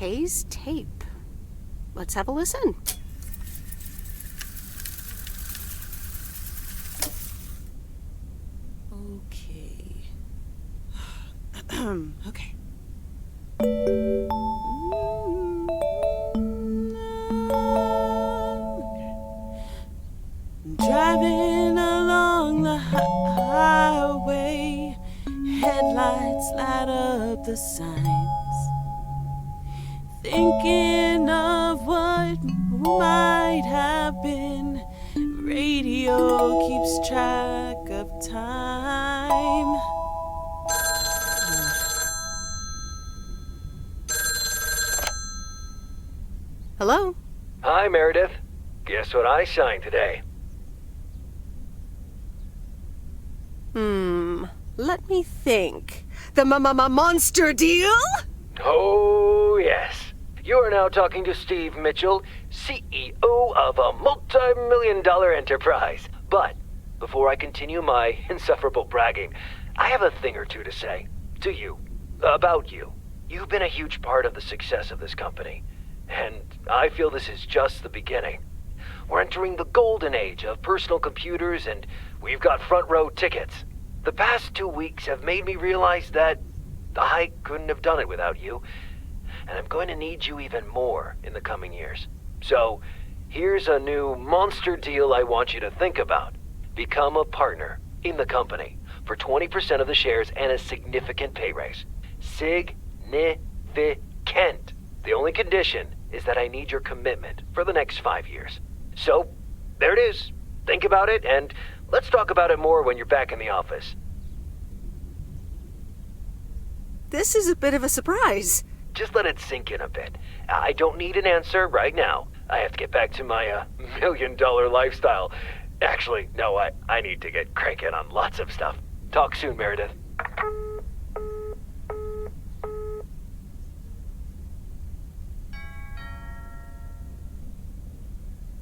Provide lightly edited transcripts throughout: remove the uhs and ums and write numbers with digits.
Kay's tape. Let's have a listen. Okay. Okay. Driving along the highway, headlights light up the signs, thinking of what might have been. Radio keeps track of time. Hello? Hi, Meredith. Guess what I signed today? Let me think. The monster deal? Oh, yes. You are now talking to Steve Mitchell, CEO of a multi-million-dollar enterprise. But before I continue my insufferable bragging, I have a thing or two to say to you, about you. You've been a huge part of the success of this company, and I feel this is just the beginning. We're entering the golden age of personal computers, and we've got front row tickets. The past 2 weeks have made me realize that I couldn't have done it without you, and I'm going to need you even more in the coming years. So, here's a new monster deal I want you to think about. Become a partner in the company for 20% of the shares and a significant pay raise. Significant. The only condition is that I need your commitment for the next 5 years. So, there it is. Think about it, and let's talk about it more when you're back in the office. This is a bit of a surprise. Just let it sink in a bit. I don't need an answer right now. I have to get back to my million-dollar lifestyle. Actually, no, I need to get cranking on lots of stuff. Talk soon, Meredith.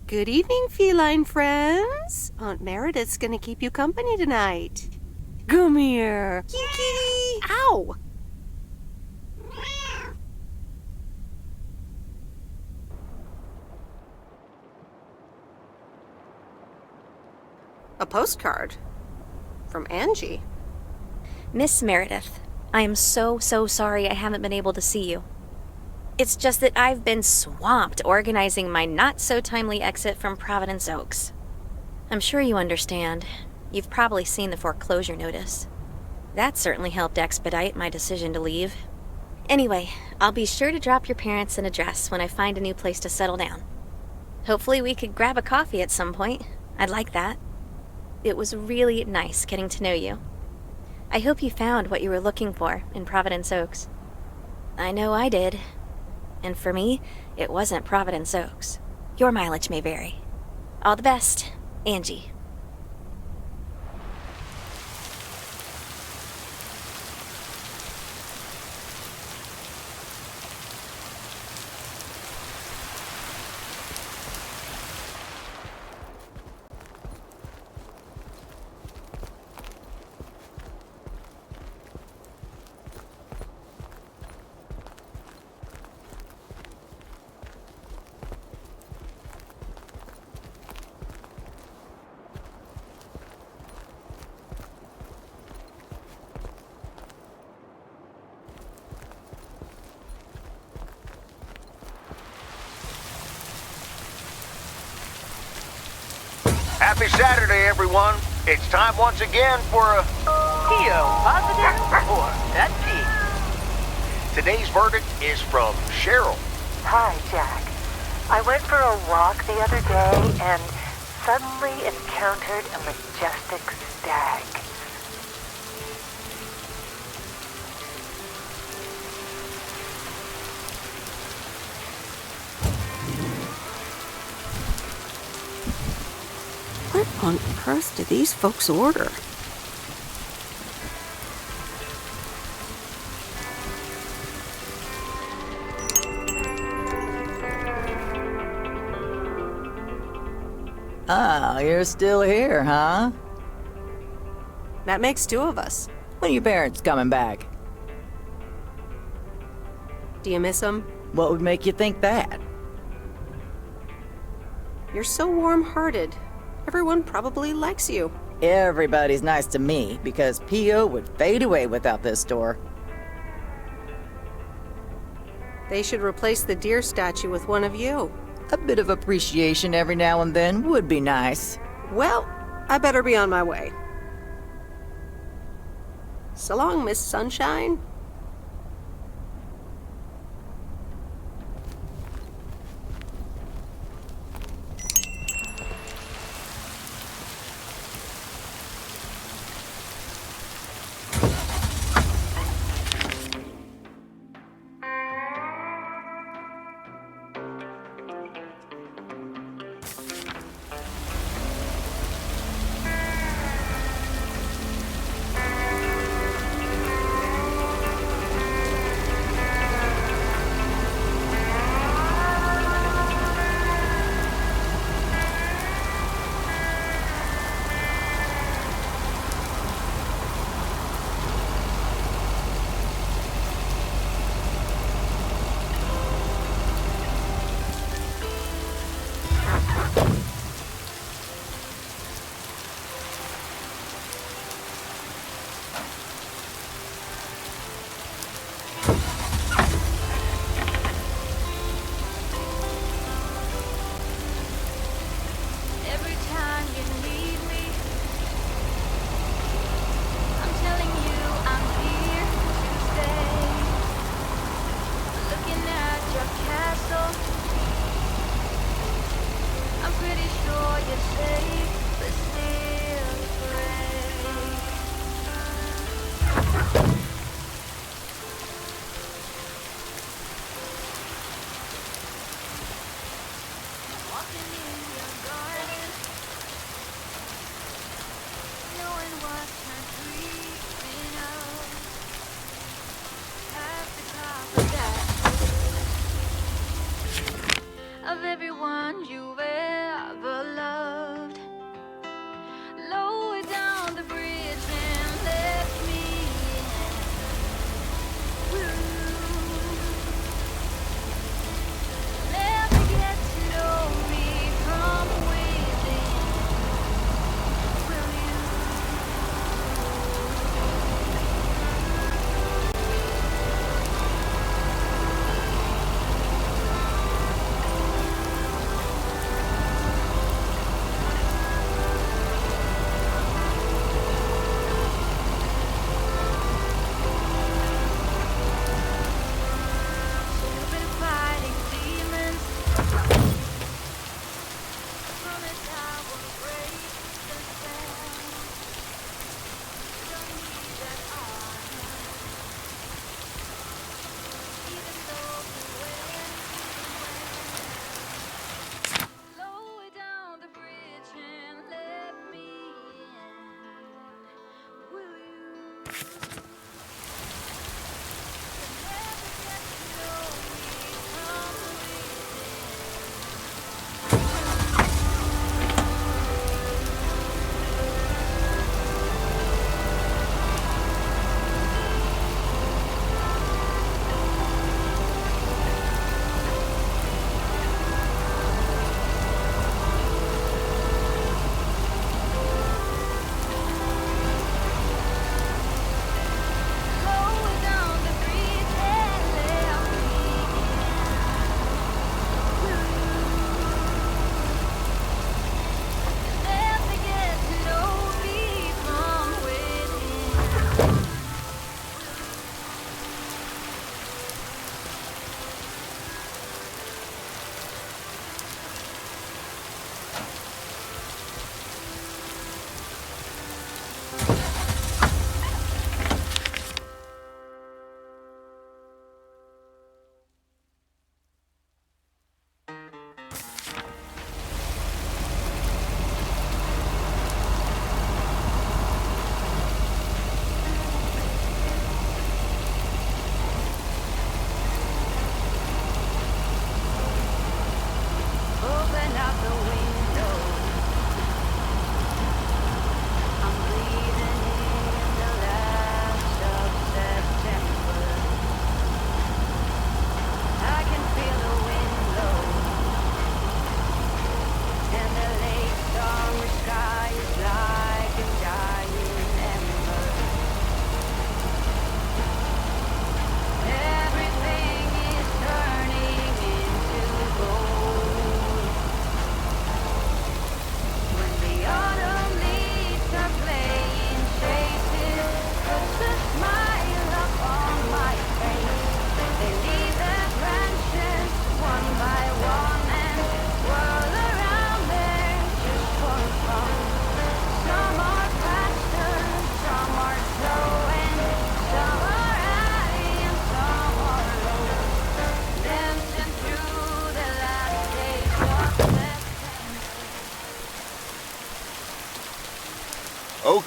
Good evening, feline friends. Aunt Meredith's gonna keep you company tonight. Come here. Kiki! Ow! A postcard. From Angie. Miss Meredith, I am so sorry I haven't been able to see you. It's just that I've been swamped organizing my not-so-timely exit from Providence Oaks. I'm sure you understand. You've probably seen the foreclosure notice. That certainly helped expedite my decision to leave. Anyway, I'll be sure to drop your parents an address when I find a new place to settle down. Hopefully we could grab a coffee at some point. I'd like that. It was really nice getting to know you. I hope you found what you were looking for in Providence Oaks. I know I did. And for me, it wasn't Providence Oaks. Your mileage may vary. All the best, Angie. Happy Saturday, everyone. It's time once again for a... Positive or nutty? Today's verdict is from Cheryl. Hi, Jack. I went for a walk the other day and suddenly encountered a majestic stag. What on earth do these folks order? Ah, you're still here, huh? That makes two of us. When are your parents coming back? Do you miss them? What would make you think that? You're so warm-hearted. Everyone probably likes you. Everybody's nice to me because P.O. would fade away without this store. They should replace the deer statue with one of you. A bit of appreciation every now and then would be nice. Well, I better be on my way. So long, Miss Sunshine. Every time you need me, I'm telling you I'm here to stay. Looking at your castle, I'm pretty sure you're safe, but still afraid. Walking in your garden, knowing what I'm dreaming of. At the top of that, of everyone you've ever loved. Lower down the bridge and let me in. Never get to know me from within. Will you?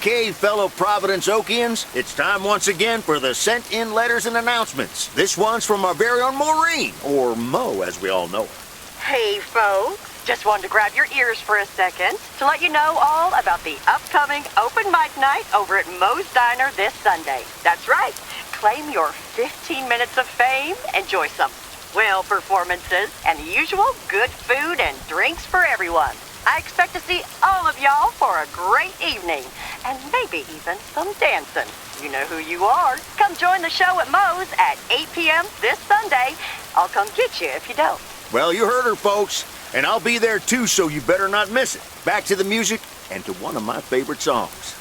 Okay, fellow Providence Oakians, it's time once again for the sent-in letters and announcements. This one's from our very own Maureen, or Mo as we all know her. Hey, folks. Just wanted to grab your ears for a second to let you know all about the upcoming open mic night over at Mo's Diner this Sunday. That's right. Claim your 15 minutes of fame, enjoy some swell performances, and the usual good food and drinks for everyone. I expect to see all of y'all for a great evening, and maybe even some dancing. You know who you are. Come join the show at Mo's at 8 p.m. this Sunday. I'll come get you if you don't. Well, you heard her, folks, and I'll be there too, so you better not miss it. Back to the music and to one of my favorite songs.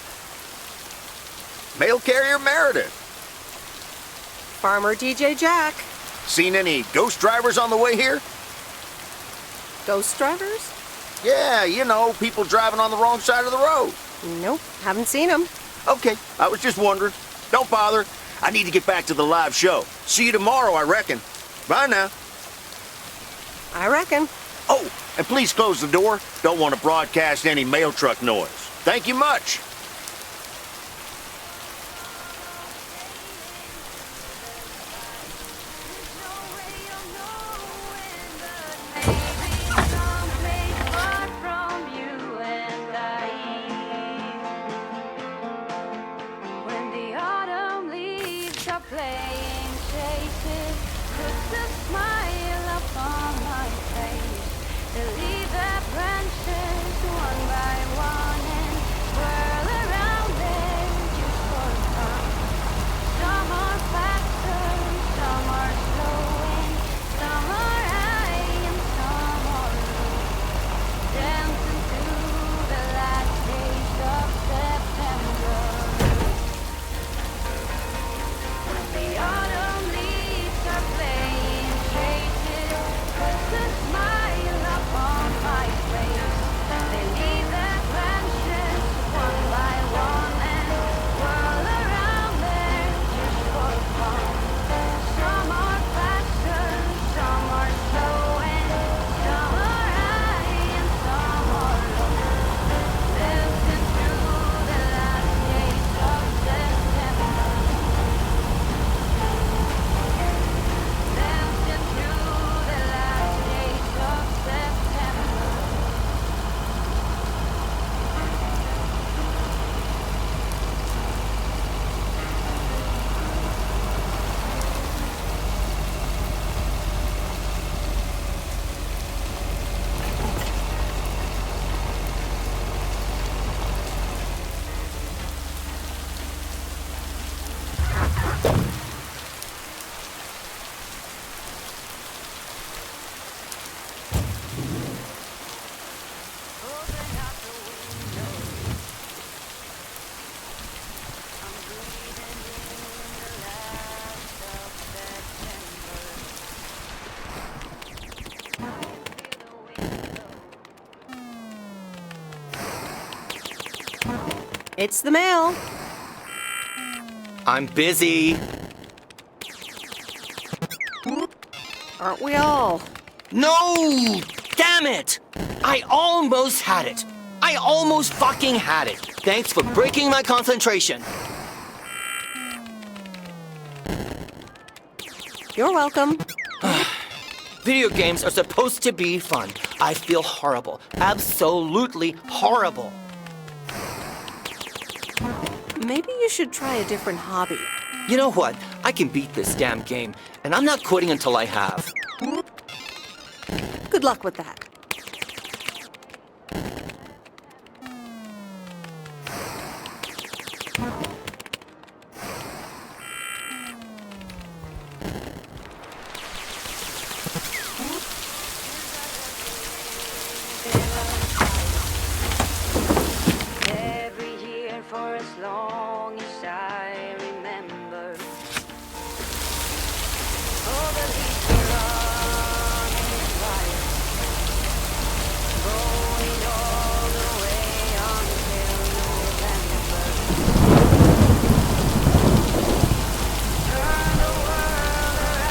Mail carrier Meredith. Farmer DJ Jack. Seen any ghost drivers on the way here? Ghost drivers? Yeah, you know, people driving on the wrong side of the road. Nope, haven't seen them. Okay, I was just wondering. Don't bother. I need to get back to the live show. See you tomorrow, I reckon. Bye now. I reckon. Oh, and please close the door. Don't want to broadcast any mail truck noise. Thank you much. It's the mail. I'm busy. Aren't we all? No! Damn it! I almost had it. I almost fucking had it. Thanks for breaking my concentration. You're welcome. Video games are supposed to be fun. I feel horrible. Absolutely horrible. Maybe you should try a different hobby. You know what? I can beat this damn game, and I'm not quitting until I have. Good luck with that. For as long as I remember, all the leaves are on the fire, going all the way until November. Turn the world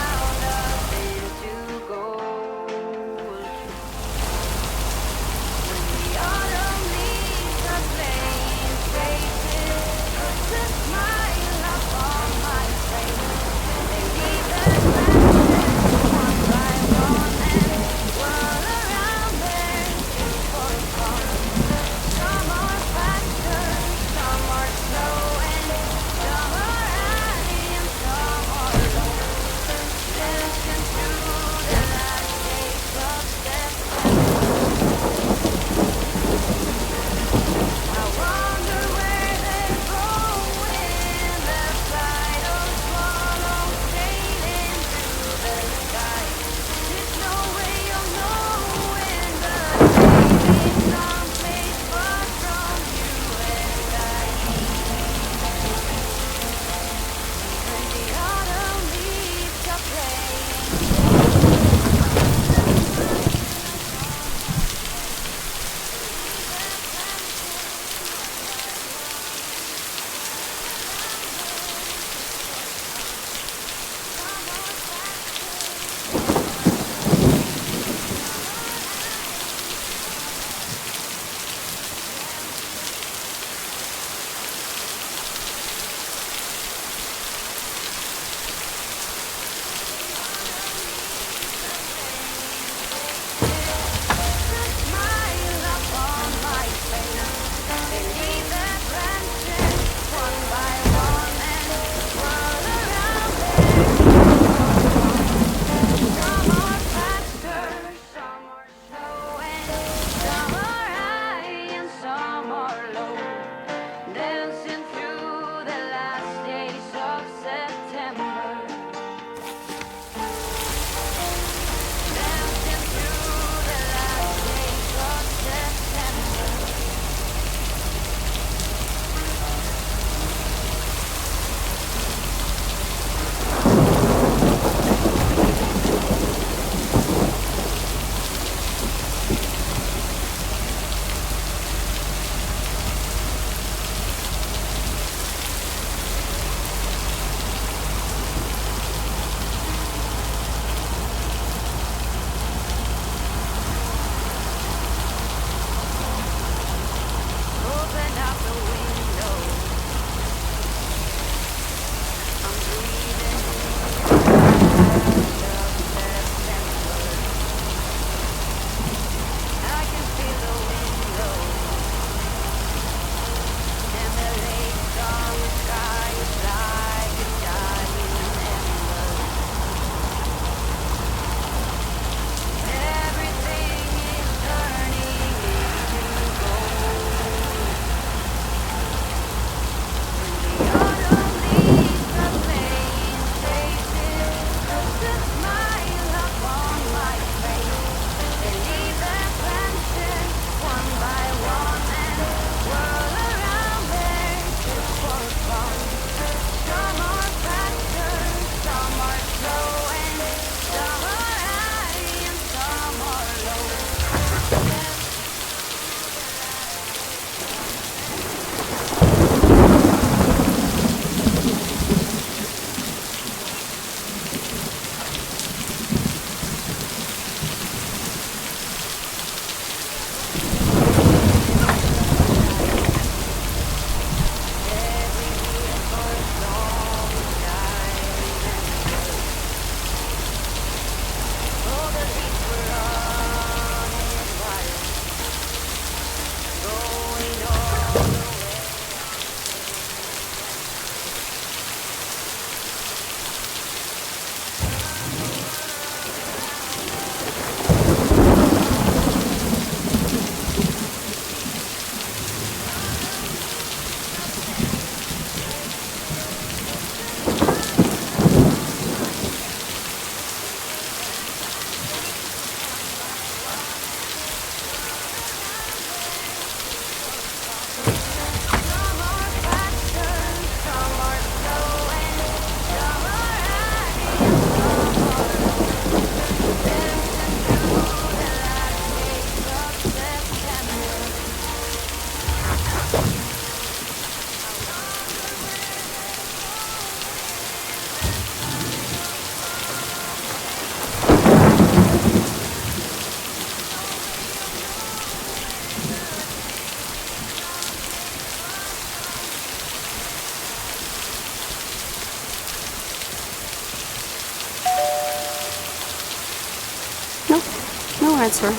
transfer.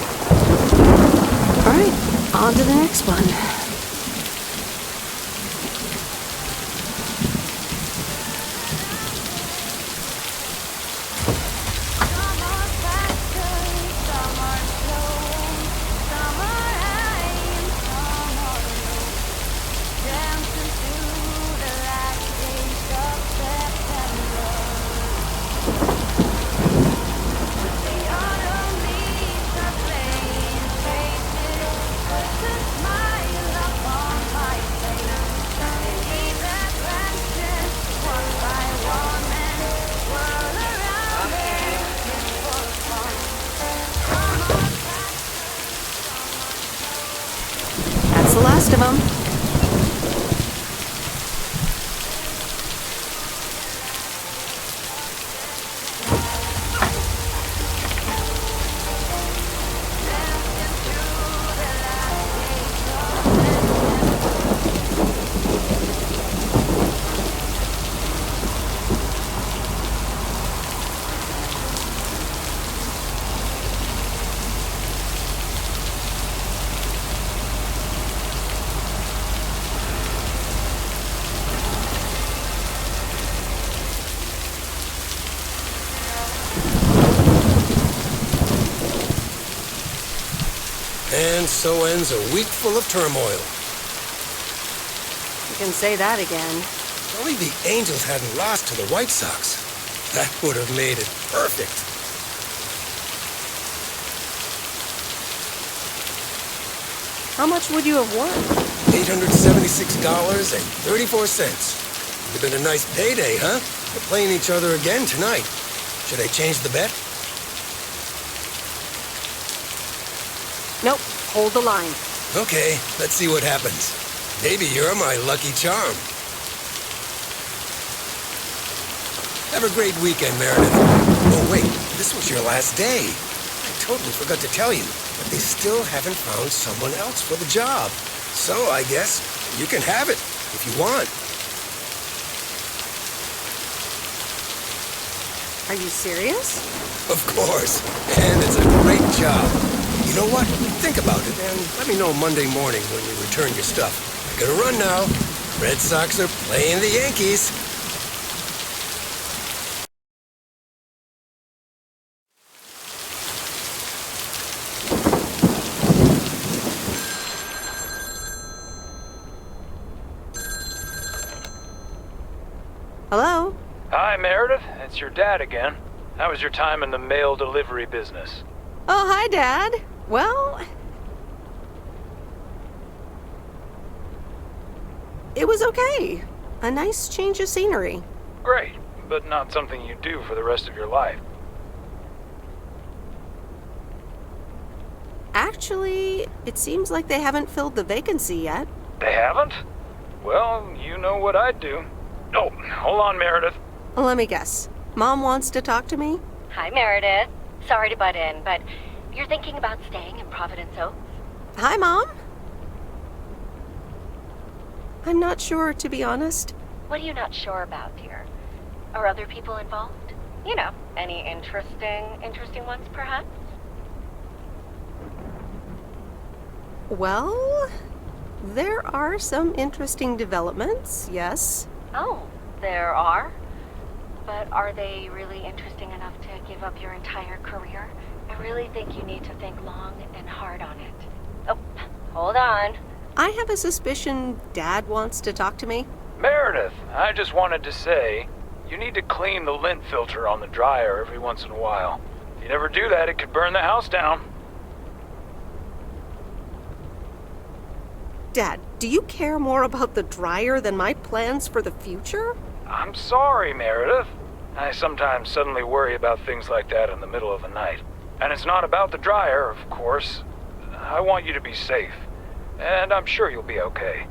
All right, on to the next one. That's the last of them. And so ends a week full of turmoil. You can say that again. If only the Angels hadn't lost to the White Sox. That would have made it perfect. How much would you have won? $876.34. Would have been a nice payday, huh? We're playing each other again tonight. Should I change the bet? Nope, hold the line. Okay, let's see what happens. Maybe you're my lucky charm. Have a great weekend, Meredith. Oh, wait, this was your last day. I totally forgot to tell you, but they still haven't found someone else for the job. So I guess you can have it if you want. Are you serious? Of course, and it's a great job. You know what? Think about it and let me know Monday morning when you return your stuff. I gotta run now. Red Sox are playing the Yankees. Hello? Hi, Meredith. It's your dad again. How was your time in the mail delivery business? Oh, hi, Dad. Well, it was okay. A nice change of scenery. Great, but not something you do for the rest of your life. Actually, it seems like they haven't filled the vacancy yet. They haven't? Well, you know what I'd do. Oh, hold on, Meredith. Let me guess. Mom wants to talk to me? Hi, Meredith. Sorry to butt in, but you're thinking about staying in Providence Oaks? Hi, Mom. I'm not sure, to be honest. What are you not sure about, dear? Are other people involved? You know, any interesting ones, perhaps? Well, there are some interesting developments, yes. Oh, there are? But are they really interesting enough to give up your entire career? I really think you need to think long and hard on it. Oh, hold on. I have a suspicion Dad wants to talk to me. Meredith, I just wanted to say, you need to clean the lint filter on the dryer every once in a while. If you never do that, it could burn the house down. Dad, do you care more about the dryer than my plans for the future? I'm sorry, Meredith. I sometimes suddenly worry about things like that in the middle of the night. And it's not about the dryer, of course. I want you to be safe. And I'm sure you'll be okay.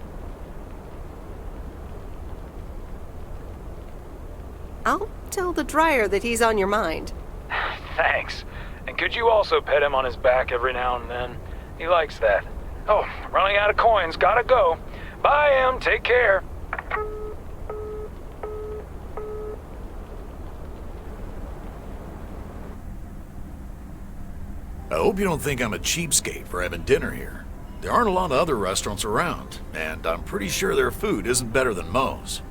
I'll tell the dryer that he's on your mind. Thanks. And could you also pet him on his back every now and then? He likes that. Oh, running out of coins. Gotta go. Bye, Em. Take care. I hope you don't think I'm a cheapskate for having dinner here. There aren't a lot of other restaurants around, and I'm pretty sure their food isn't better than Moe's.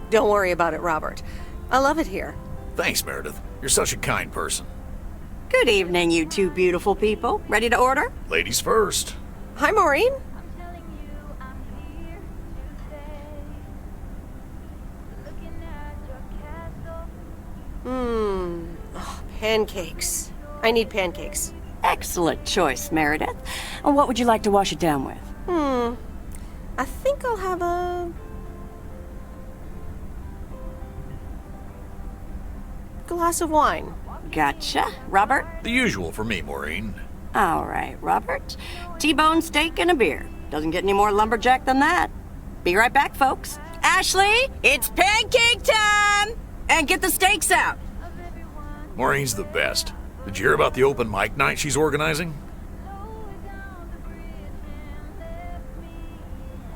Don't worry about it, Robert. I love it here. Thanks, Meredith. You're such a kind person. Good evening, you two beautiful people. Ready to order? Ladies first. Hi, Maureen. Oh, pancakes. I need pancakes. Excellent choice, Meredith. And what would you like to wash it down with? I think I'll have a glass of wine. Gotcha. Robert? The usual for me, Maureen. All right, Robert. T-bone steak and a beer. Doesn't get any more lumberjack than that. Be right back, folks. Ashley, it's pancake time! And get the steaks out. Maureen's the best. Did you hear about the open mic night she's organizing?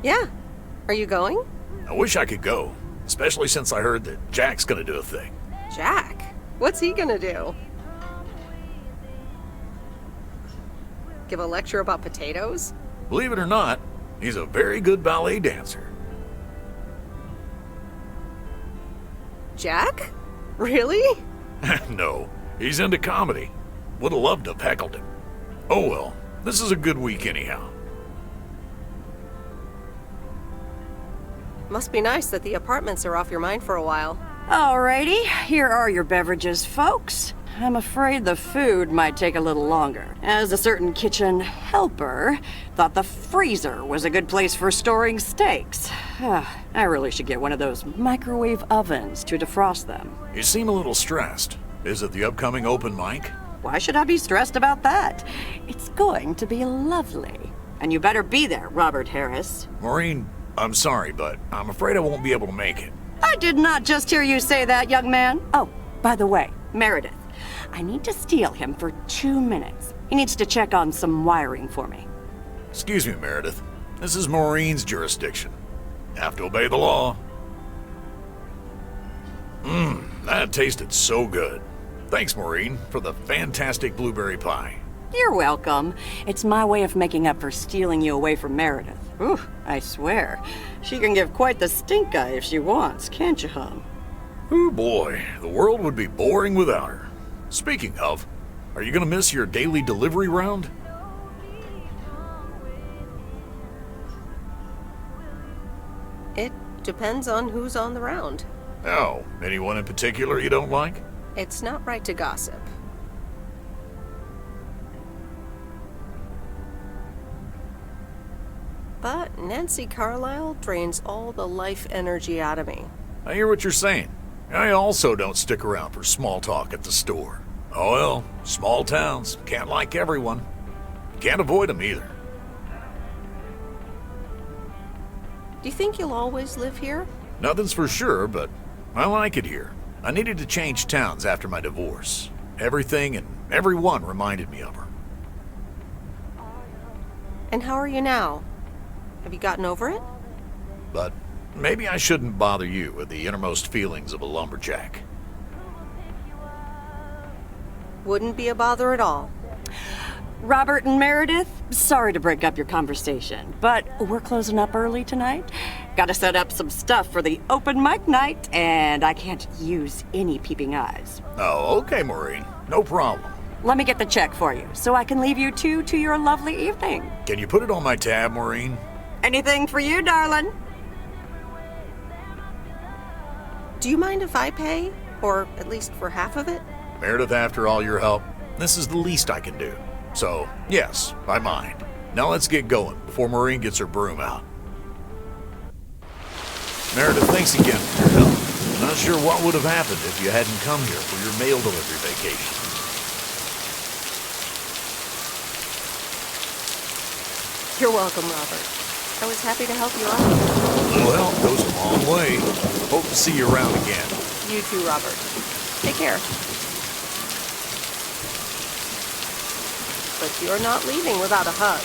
Yeah. Are you going? I wish I could go, especially since I heard that Jack's gonna do a thing. Jack? What's he gonna do? Give a lecture about potatoes? Believe it or not, he's a very good ballet dancer. Jack? Really? No, he's into comedy. Would have loved to have heckled him. Oh well, this is a good week anyhow. Must be nice that the apartments are off your mind for a while. Alrighty, here are your beverages, folks. I'm afraid the food might take a little longer, as a certain kitchen helper thought the freezer was a good place for storing steaks. I really should get one of those microwave ovens to defrost them. You seem a little stressed. Is it the upcoming open mic? Why should I be stressed about that? It's going to be lovely. And you better be there, Robert Harris. Maureen, I'm sorry, but I'm afraid I won't be able to make it. I did not just hear you say that, young man. Oh, by the way, Meredith, I need to steal him for 2 minutes. He needs to check on some wiring for me. Excuse me, Meredith. This is Maureen's jurisdiction. Have to obey the law. That tasted so good. Thanks, Maureen, for the fantastic blueberry pie. You're welcome. It's my way of making up for stealing you away from Meredith. Ooh, I swear. She can give quite the stink eye if she wants, can't you, hum? Oh boy, the world would be boring without her. Speaking of, are you gonna miss your daily delivery round? It depends on who's on the round. Oh, anyone in particular you don't like? It's not right to gossip. But Nancy Carlisle drains all the life energy out of me. I hear what you're saying. I also don't stick around for small talk at the store. Oh well, small towns, can't like everyone. Can't avoid them either. Do you think you'll always live here? Nothing's for sure, but I like it here. I needed to change towns after my divorce. Everything and everyone reminded me of her. And how are you now? Have you gotten over it? But maybe I shouldn't bother you with the innermost feelings of a lumberjack. Wouldn't be a bother at all. Robert and Meredith, sorry to break up your conversation, but we're closing up early tonight. Gotta set up some stuff for the open mic night, and I can't use any peeping eyes. Oh, okay, Maureen. No problem. Let me get the check for you, so I can leave you two to your lovely evening. Can you put it on my tab, Maureen? Anything for you, darling. Do you mind if I pay? Or at least for half of it? Meredith, after all your help, this is the least I can do. So, yes, I mind. Now let's get going before Maureen gets her broom out. Meredith, thanks again for your help. Not sure what would have happened if you hadn't come here for your mail delivery vacation. You're welcome, Robert. I was happy to help you out. A little help goes a long way. Hope to see you around again. You too, Robert. Take care. But you're not leaving without a hug.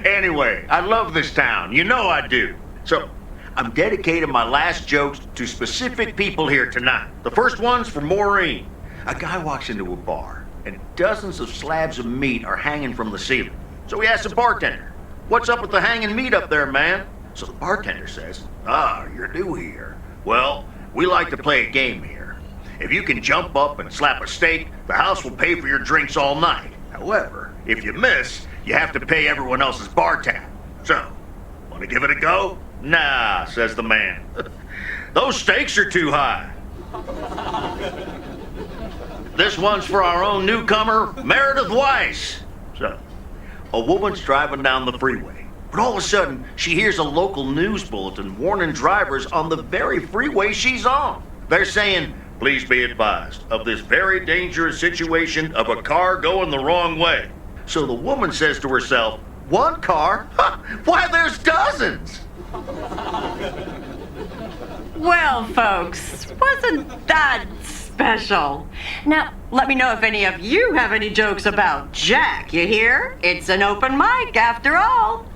Anyway, I love this town. You know I do. So, I'm dedicating my last jokes to specific people here tonight. The first one's for Maureen. A guy walks into a bar, and dozens of slabs of meat are hanging from the ceiling. So he asks the bartender, "What's up with the hanging meat up there, man?" So the bartender says, "Ah, you're new here. Well, we like to play a game here. If you can jump up and slap a steak, the house will pay for your drinks all night. However, if you miss, you have to pay everyone else's bar tab. So, want to give it a go?" "Nah," says the man. "Those stakes are too high." This one's for our own newcomer, Meredith Weiss. So, a woman's driving down the freeway, but all of a sudden, she hears a local news bulletin warning drivers on the very freeway she's on. They're saying, "Please be advised of this very dangerous situation of a car going the wrong way." So the woman says to herself, "One car? Why, there's dozens!" Well, folks, wasn't that special? Now, let me know if any of you have any jokes about Jack, you hear? It's an open mic after all.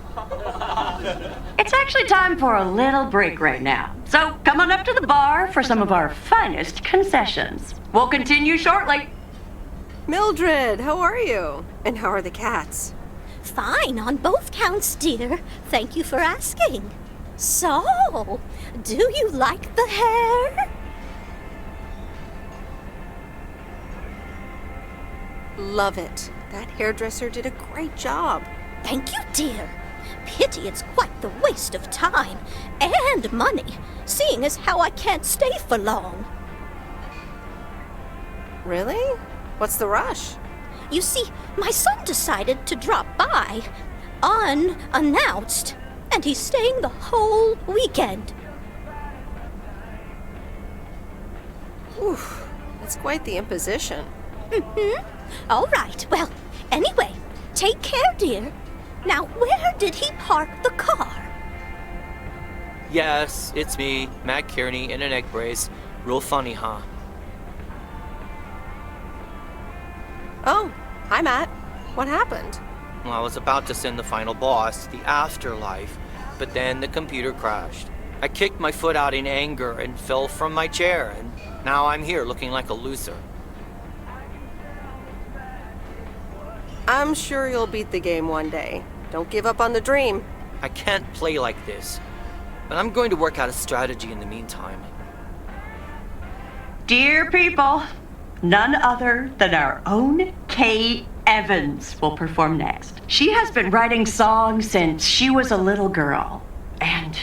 It's actually time for a little break right now. So come on up to the bar for some of our finest concessions. We'll continue shortly. Mildred, how are you? And how are the cats? Fine on both counts, dear. Thank you for asking. So, do you like the hair? Love it. That hairdresser did a great job. Thank you, dear. Pity it's quite the waste of time and money, seeing as how I can't stay for long. Really? What's the rush? You see, my son decided to drop by, unannounced, and he's staying the whole weekend. Oof, that's quite the imposition. All right, well, anyway, take care, dear. Now, where did he park the car? Yes, it's me, Matt Kearney, in an egg brace. Real funny, huh? Oh, hi, Matt. What happened? Well, I was about to send the final boss to the afterlife, but then the computer crashed. I kicked my foot out in anger and fell from my chair, and now I'm here looking like a loser. I'm sure you'll beat the game one day. Don't give up on the dream. I can't play like this, but I'm going to work out a strategy in the meantime. Dear people, none other than our own Kay Evans will perform next. She has been writing songs since she was a little girl, and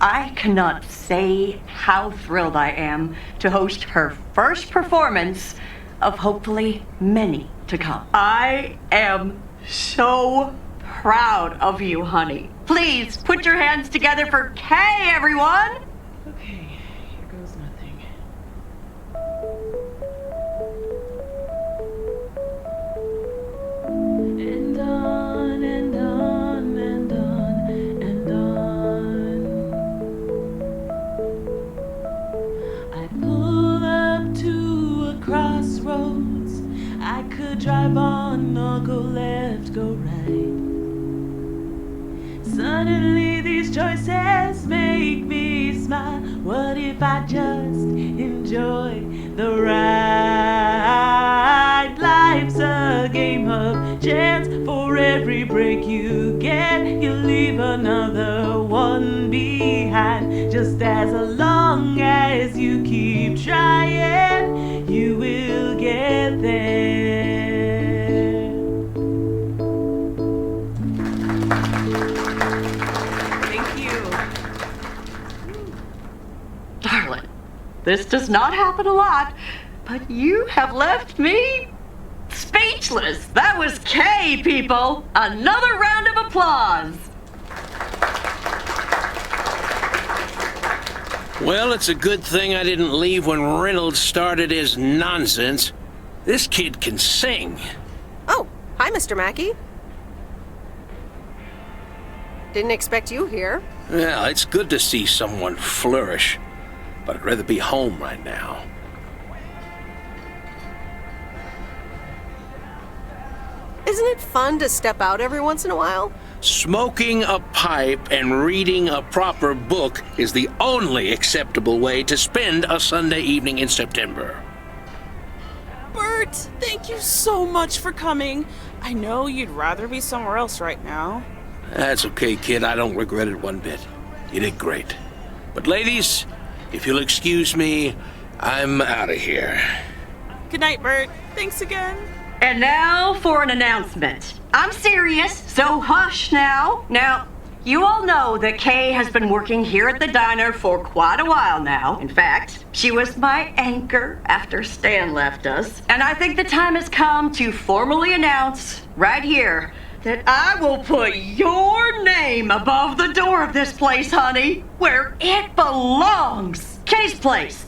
I cannot say how thrilled I am to host her first performance of hopefully many to come. I am so proud of you, honey. Please put your hands together for Kay, everyone! Okay, here goes nothing. And on and on and on and on. I pull up to a crossroads. I could drive on or go left, go right. Suddenly these choices make me smile. What if I just enjoy the ride? Life's a game of chance. For every break you get, you leave another one behind. Just as long as you keep trying, you will get there. Darling, this does not happen a lot, but you have left me speechless. That was Kay, people. Another round of applause. Well, it's a good thing I didn't leave when Reynolds started his nonsense. This kid can sing. Oh, hi, Mr. Mackey. Didn't expect you here. Well, it's good to see someone flourish, but I'd rather be home right now. Isn't it fun to step out every once in a while? Smoking a pipe and reading a proper book is the only acceptable way to spend a Sunday evening in September. Bert, thank you so much for coming. I know you'd rather be somewhere else right now. That's okay, kid. I don't regret it one bit. You did great. But ladies, if you'll excuse me, I'm out of here. Good night, Bert. Thanks again. And now for an announcement. I'm serious, so hush now. Now, you all know that Kay has been working here at the diner for quite a while now. In fact, she was my anchor after Stan left us. And I think the time has come to formally announce right here that I will put your name above the door of this place, honey, where it belongs. Kay's place.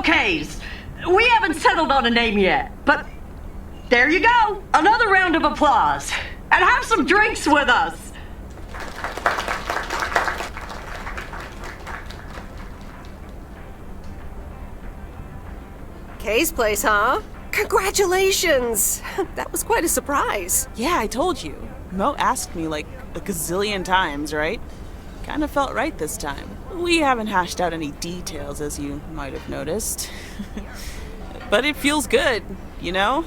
Kay's. We haven't settled on a name yet, but there you go. Another round of applause. And have some drinks with us. Kay's place, huh? Congratulations! That was quite a surprise. Yeah, I told you. Mo asked me like a gazillion times, right? Kinda felt right this time. We haven't hashed out any details, as you might have noticed. But it feels good, you know?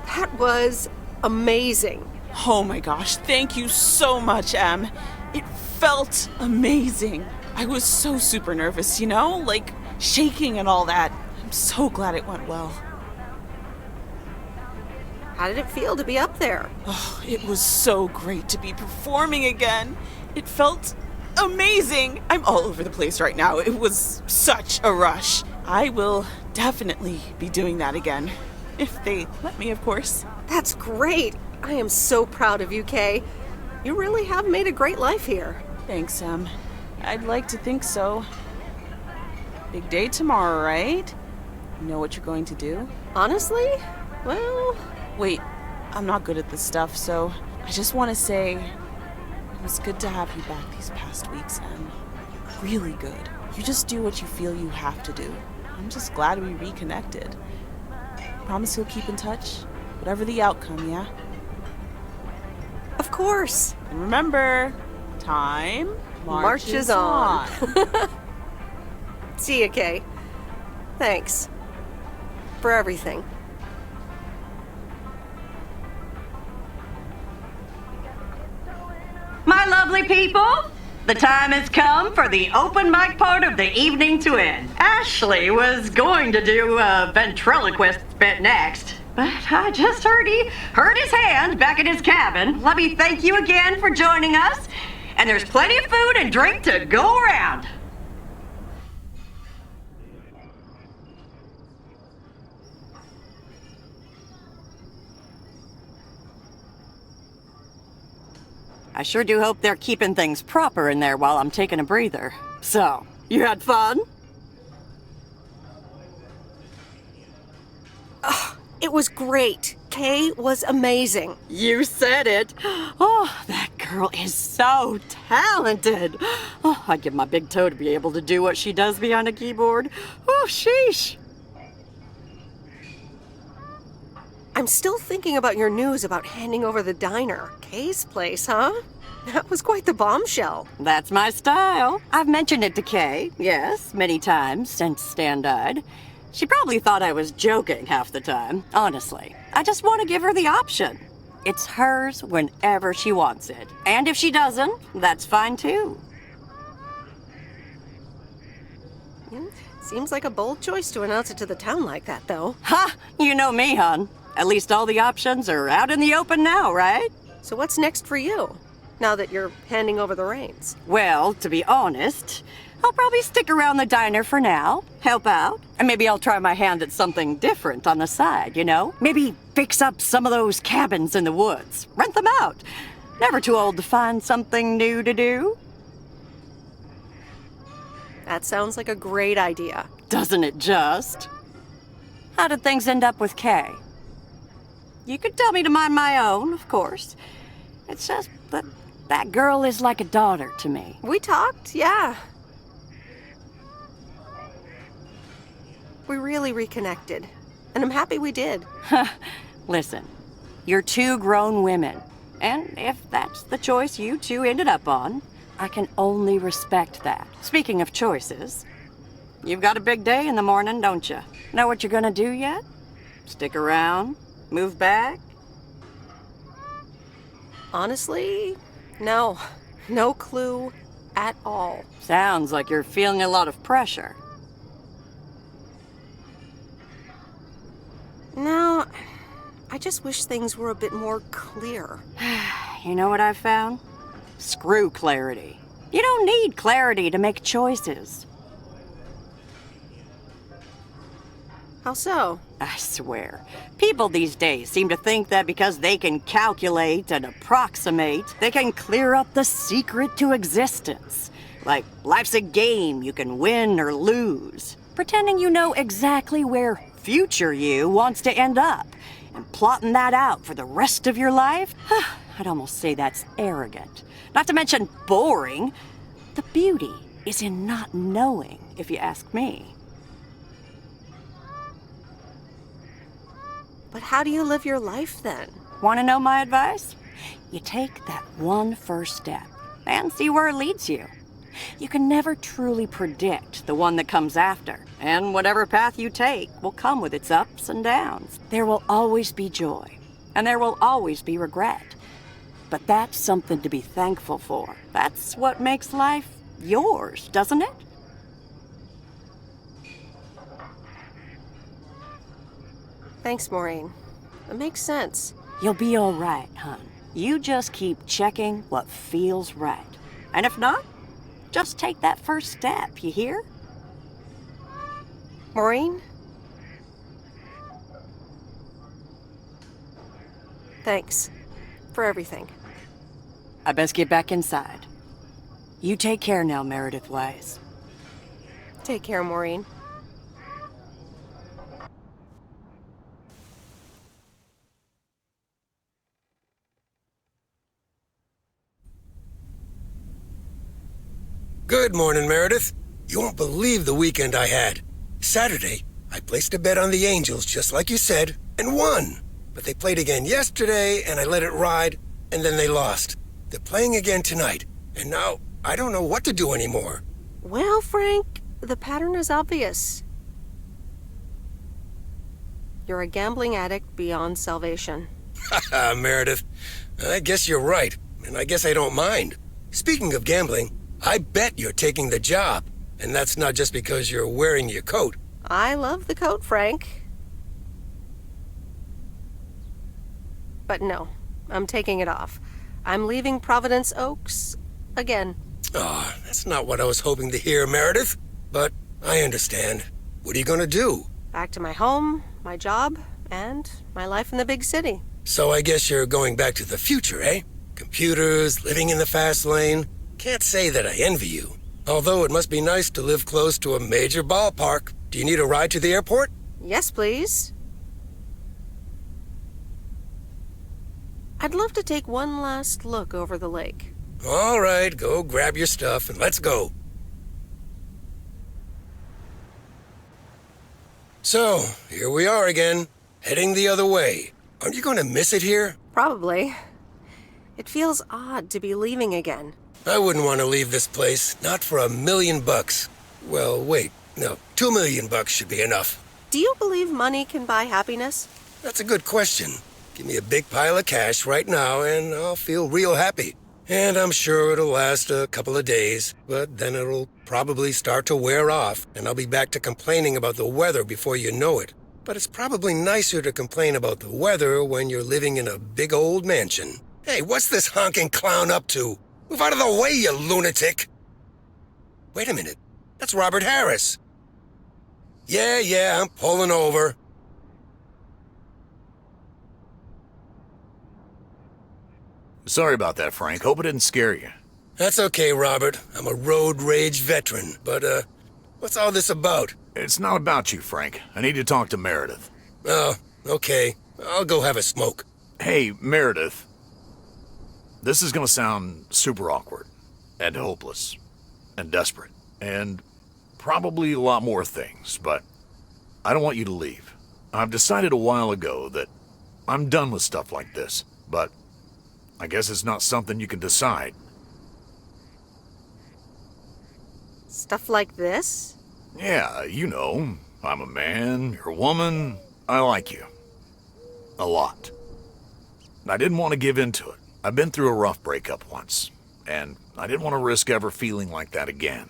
That was amazing. Oh my gosh, thank you so much, Em. It felt amazing. I was so super nervous, you know? Like, shaking and all that. I'm so glad it went well. How did it feel to be up there? Oh, it was so great to be performing again. It felt amazing. I'm all over the place right now. It was such a rush. I will definitely be doing that again. If they let me, of course. That's great. I am so proud of you, Kay. You really have made a great life here. Thanks, Em. I'd like to think so. Big day tomorrow, right? You know what you're going to do? Honestly? Well... Wait, I'm not good at this stuff, so I just want to say it was good to have you back these past weeks, Em. Really good. You just do what you feel you have to do. I'm just glad we reconnected. Promise you'll keep in touch, whatever the outcome, yeah? Of course. And remember, time marches on. See ya, Kay. Thanks. For everything. My lovely people, the time has come for the open mic part of the evening to end. Ashley was going to do a ventriloquist bit next, but I just heard he hurt his hand back in his cabin. Let me thank you again for joining us, and there's plenty of food and drink to go around. I sure do hope they're keeping things proper in there while I'm taking a breather. So, you had fun? It was great. Kay was amazing. You said it. Oh, that girl is so talented. Oh, I'd give my big toe to be able to do what she does behind a keyboard. Oh, sheesh. I'm still thinking about your news about handing over the diner. Kay's place, huh? That was quite the bombshell. That's my style. I've mentioned it to Kay, yes, many times since Stan died. She probably thought I was joking half the time, honestly. I just want to give her the option. It's hers whenever she wants it. And if she doesn't, that's fine too. Seems like a bold choice to announce it to the town like that, though. Ha! You know me, hon. At least all the options are out in the open now, right? So what's next for you, now that you're handing over the reins? Well, to be honest, I'll probably stick around the diner for now, help out, and maybe I'll try my hand at something different on the side, you know? Maybe fix up some of those cabins in the woods, rent them out. Never too old to find something new to do. That sounds like a great idea. Doesn't it just? How did things end up with Kay? You could tell me to mind my own, of course. It's just that that girl is like a daughter to me. We talked, yeah. We really reconnected. And I'm happy we did. Listen, you're two grown women. And if that's the choice you two ended up on, I can only respect that. Speaking of choices, you've got a big day in the morning, don't you? Know what you're gonna do yet? Stick around? Move back? Honestly, no. No clue at all. Sounds like you're feeling a lot of pressure. No, I just wish things were a bit more clear. You know what I've found? Screw clarity. You don't need clarity to make choices. How so? I swear, people these days seem to think that because they can calculate and approximate, they can clear up the secret to existence. Like life's a game you can win or lose. Pretending you know exactly where future you wants to end up. And plotting that out for the rest of your life? I'd almost say that's arrogant. Not to mention boring. The beauty is in not knowing, if you ask me. But how do you live your life then? Want to know my advice? You take that one first step and see where it leads you. You can never truly predict the one that comes after, and whatever path you take will come with its ups and downs. There will always be joy, and there will always be regret. But that's something to be thankful for. That's what makes life yours, doesn't it? Thanks, Maureen. It makes sense. You'll be all right, hon. You just keep checking what feels right. And if not, just take that first step, you hear? Maureen? Thanks for everything. I best get back inside. You take care now, Meredith Weiss. Take care, Maureen. Good morning, Meredith. You won't believe the weekend I had. Saturday, I placed a bet on the Angels, just like you said, and won. But they played again yesterday, and I let it ride, and then they lost. They're playing again tonight, and now I don't know what to do anymore. Well, Frank, the pattern is obvious. You're a gambling addict beyond salvation. Haha, Meredith. I guess you're right, and I guess I don't mind. Speaking of gambling, I bet you're taking the job, and that's not just because you're wearing your coat. I love the coat, Frank. But no, I'm taking it off. I'm leaving Providence Oaks again. Oh, that's not what I was hoping to hear, Meredith. But I understand. What are you going to do? Back to my home, my job, and my life in the big city. So I guess you're going back to the future, eh? Computers, living in the fast lane. Can't say that I envy you. Although it must be nice to live close to a major ballpark. Do you need a ride to the airport? Yes, please. I'd love to take one last look over the lake. All right, go grab your stuff and let's go. So, here we are again, heading the other way. Aren't you going to miss it here? Probably. It feels odd to be leaving again. I wouldn't want to leave this place, not for $1 million. Well, wait, no, $2 million should be enough. Do you believe money can buy happiness? That's a good question. Give me a big pile of cash right now and I'll feel real happy. And I'm sure it'll last a couple of days, but then it'll probably start to wear off and I'll be back to complaining about the weather before you know it. But it's probably nicer to complain about the weather when you're living in a big old mansion. Hey, what's this honking clown up to? Move out of the way, you lunatic! Wait a minute. That's Robert Harris. Yeah, I'm pulling over. Sorry about that, Frank. Hope it didn't scare you. That's okay, Robert. I'm a road rage veteran. But, what's all this about? It's not about you, Frank. I need to talk to Meredith. Oh, okay. I'll go have a smoke. Hey, Meredith. This is gonna sound super awkward, and hopeless, and desperate, and probably a lot more things, but I don't want you to leave. I've decided a while ago that I'm done with stuff like this, but I guess it's not something you can decide. Stuff like this? Yeah, you know, I'm a man, you're a woman, I like you. A lot. I didn't want to give in to it. I've been through a rough breakup once, and I didn't want to risk ever feeling like that again.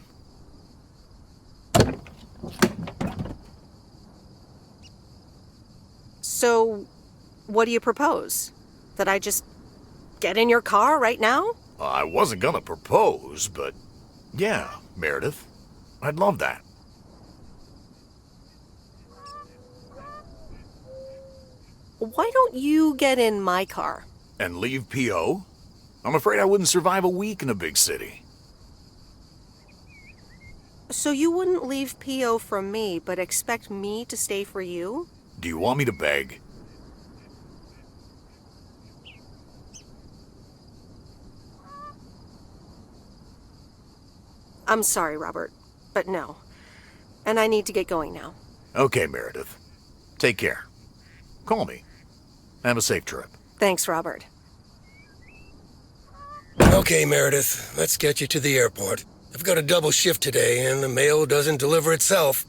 So, what do you propose? That I just get in your car right now? I wasn't gonna propose, but yeah, Meredith, I'd love that. Why don't you get in my car? And leave P.O.? I'm afraid I wouldn't survive a week in a big city. So you wouldn't leave P.O. from me, but expect me to stay for you? Do you want me to beg? I'm sorry, Robert, but no. And I need to get going now. Okay, Meredith. Take care. Call me. Have a safe trip. Thanks, Robert. Okay, Meredith, let's get you to the airport. I've got a double shift today, and the mail doesn't deliver itself.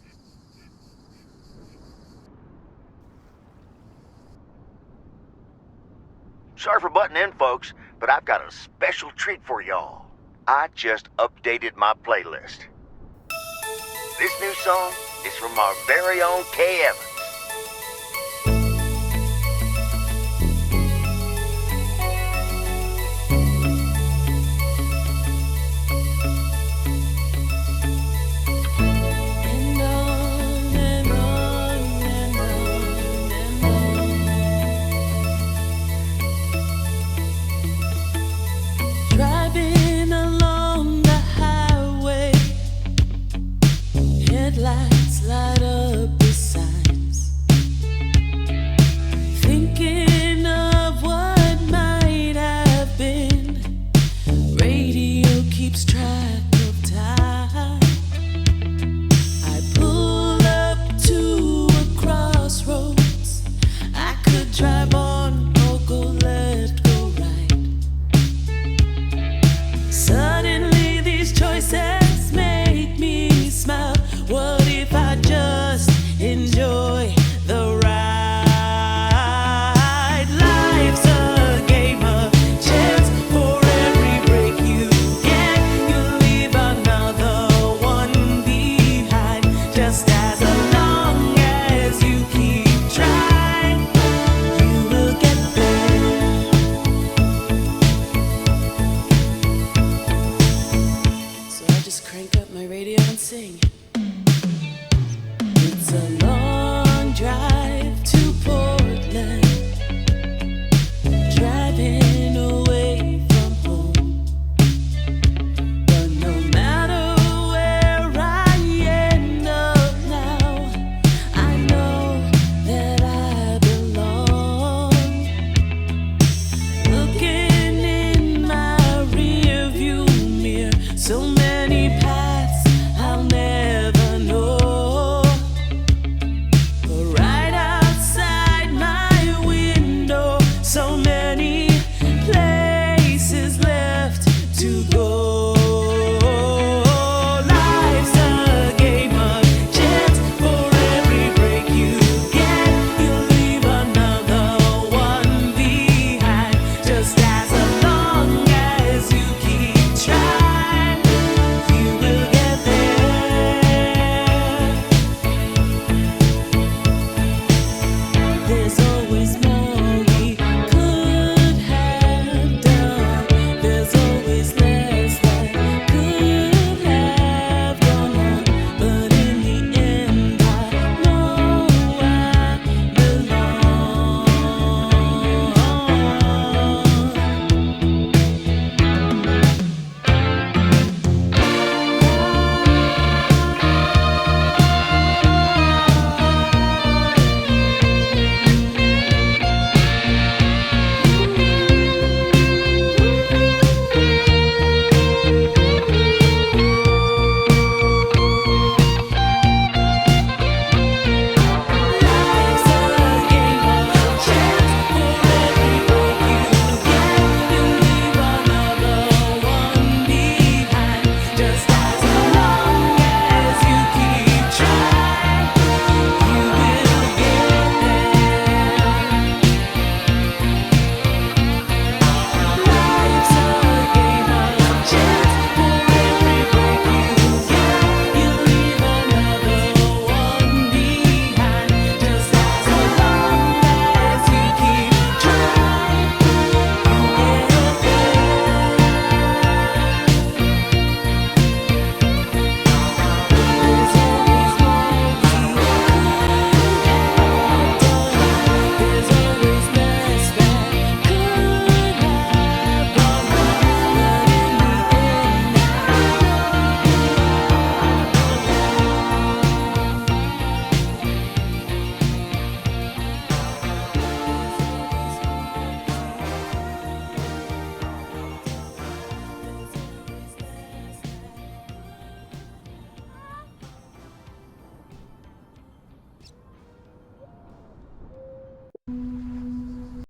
Sorry for butting in, folks, but I've got a special treat for y'all. I just updated my playlist. This new song is from our very own K. Evans.